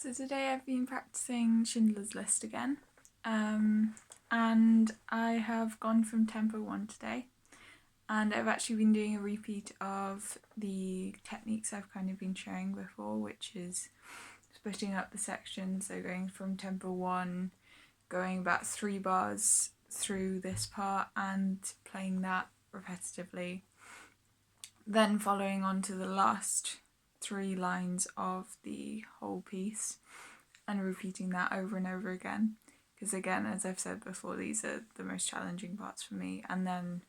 So today I've been practicing Schindler's List again, and I have gone from tempo 1 today, and I've actually been doing a repeat of the techniques I've kind of been sharing before, which is splitting up the sections, so going from tempo 1, going about 3 bars through this part and playing that repetitively, then following on to the last 3 lines of the whole piece and repeating that over and over again, because again, as I've said before, these are the most challenging parts for me, and then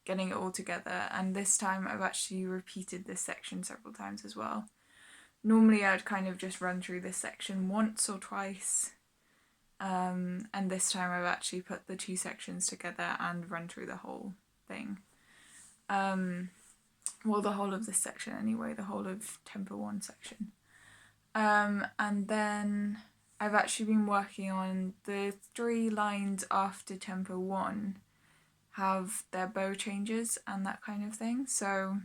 getting it all together. And this time I've actually repeated this section several times as well. Normally I'd kind of just run through this section once or twice, and this time I've actually put the 2 sections together and run through the whole thing. Well, the whole of this section anyway, the whole of tempo 1 section. And then I've actually been working on the 3 lines after tempo 1 have their bow changes and that kind of thing. So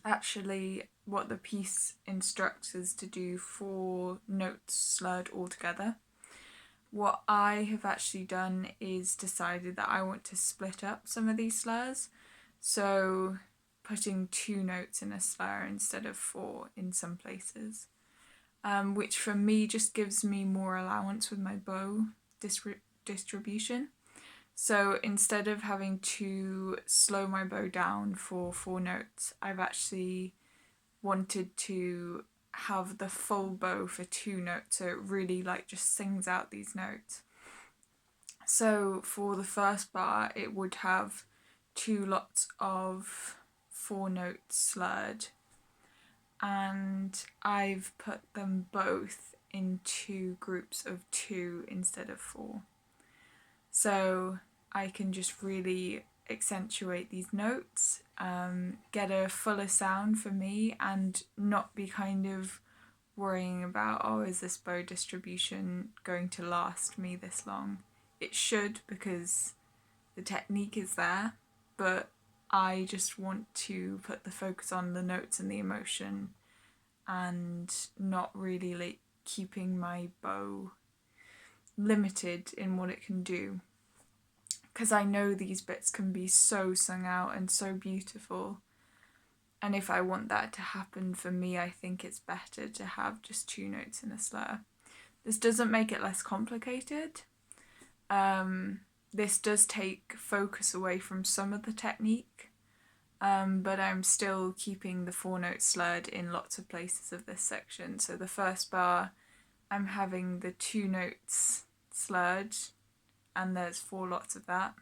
actually what the piece instructs is to do 4 notes slurred all together. What I have actually done is decided that I want to split up some of these slurs, so putting 2 notes in a slur instead of 4 in some places, which for me just gives me more allowance with my bow distribution. So instead of having to slow my bow down for 4 notes, I've actually wanted to have the full bow for 2 notes, so it really just sings out these notes. So for the first bar it would have 2 lots of 4 notes slurred, and I've put them both in 2 groups of 2 instead of 4. So I can just really accentuate these notes, get a fuller sound for me, and not be kind of worrying about, oh, is this bow distribution going to last me this long? It should, because the technique is there, but I just want to put the focus on the notes and the emotion and not really keeping my bow limited in what it can do, because I know these bits can be so sung out and so beautiful, and if I want that to happen for me, I think it's better to have just 2 notes in a slur. This doesn't make it less complicated. This does take focus away from some of the technique, but I'm still keeping the 4 notes slurred in lots of places of this section. So the first bar, I'm having the 2 notes slurred, and there's 4 lots of that.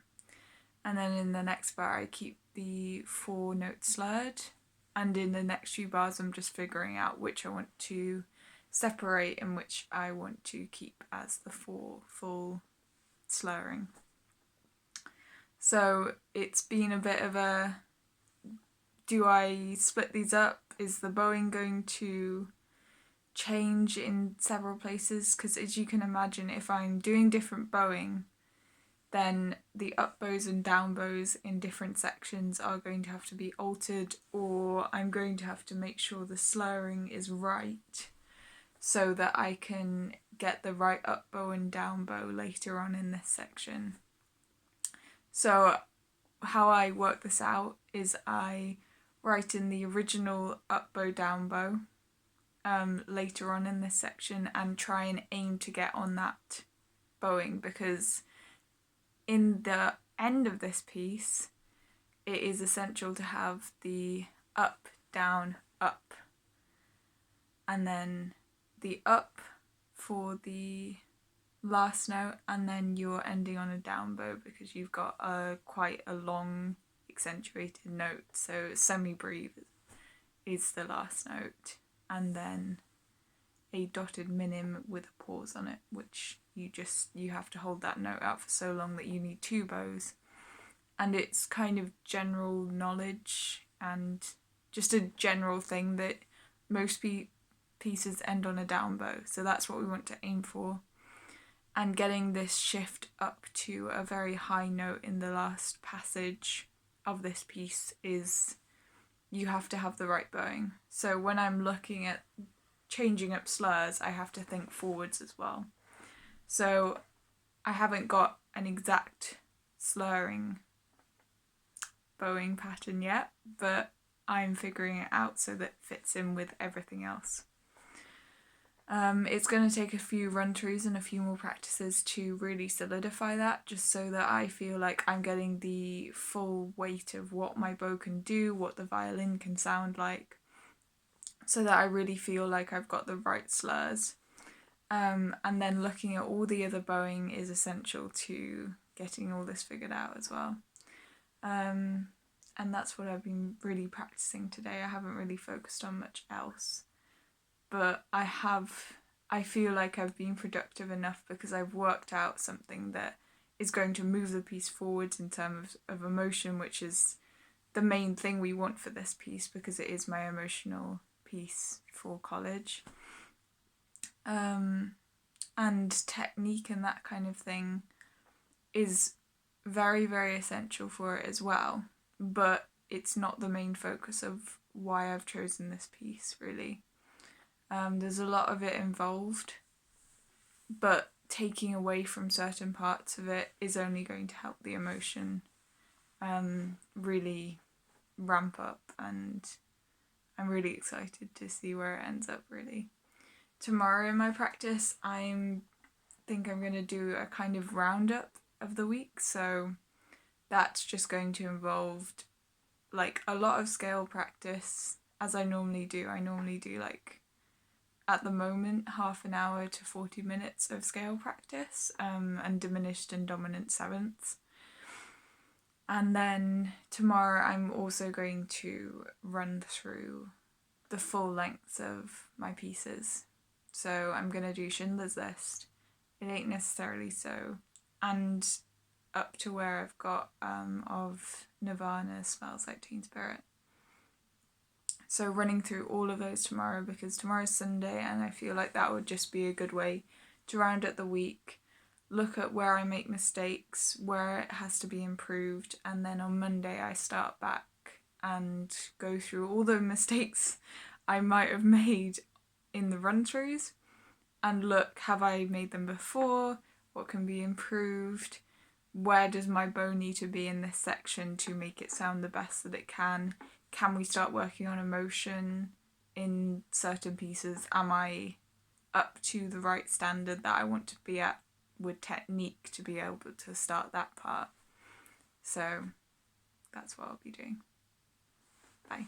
And then in the next bar I keep the 4 notes slurred, and in the next few bars I'm just figuring out which I want to separate and which I want to keep as the 4 full slurring. So it's been a bit of a, do I split these up? Is the bowing going to change in several places? Because as you can imagine, if I'm doing different bowing, then the up bows and down bows in different sections are going to have to be altered, or I'm going to have to make sure the slurring is right so that I can get the right up bow and down bow later on in this section. So how I work this out is I write in the original up bow down bow later on in this section and try and aim to get on that bowing, because in the end of this piece it is essential to have the up, down, up, and then the up for the last note, and then you're ending on a down bow because you've got quite a long accentuated note. So semi-breathe is the last note, and then a dotted minim with a pause on it, which you have to hold that note out for so long that you need 2 bows. And it's kind of general knowledge and just a general thing that most pieces end on a down bow, so that's what we want to aim for. And getting this shift up to a very high note in the last passage of this piece is, you have to have the right bowing. So when I'm looking at changing up slurs, I have to think forwards as well. So I haven't got an exact slurring bowing pattern yet, but I'm figuring it out so that it fits in with everything else. It's going to take a few run-throughs and a few more practices to really solidify that, just so that I feel like I'm getting the full weight of what my bow can do, what the violin can sound like, so that I really feel like I've got the right slurs. And then looking at all the other bowing is essential to getting all this figured out as well. And that's what I've been really practicing today. I haven't really focused on much else. But I feel like I've been productive enough because I've worked out something that is going to move the piece forwards in terms of emotion, which is the main thing we want for this piece because it is my emotional piece for college. And technique and that kind of thing is very, very essential for it as well. But it's not the main focus of why I've chosen this piece, really. There's a lot of it involved, but taking away from certain parts of it is only going to help the emotion really ramp up, and I'm really excited to see where it ends up, really. Tomorrow in my practice, I think I'm going to do a kind of roundup of the week, so that's just going to involve like a lot of scale practice, as I normally do. I normally do like, at the moment, half an hour to 40 minutes of scale practice, and diminished and dominant sevenths. And then tomorrow I'm also going to run through the full lengths of my pieces. So I'm going to do Schindler's List, It Ain't Necessarily So, and up to where I've got of Nirvana, Smells Like Teen Spirit. So running through all of those tomorrow, because tomorrow's Sunday and I feel like that would just be a good way to round up the week, look at where I make mistakes, where it has to be improved, and then on Monday I start back and go through all the mistakes I might have made in the run-throughs and look, have I made them before? What can be improved? Where does my bow need to be in this section to make it sound the best that it can? Can we start working on emotion in certain pieces? Am I up to the right standard that I want to be at with technique to be able to start that part? So that's what I'll be doing. Bye.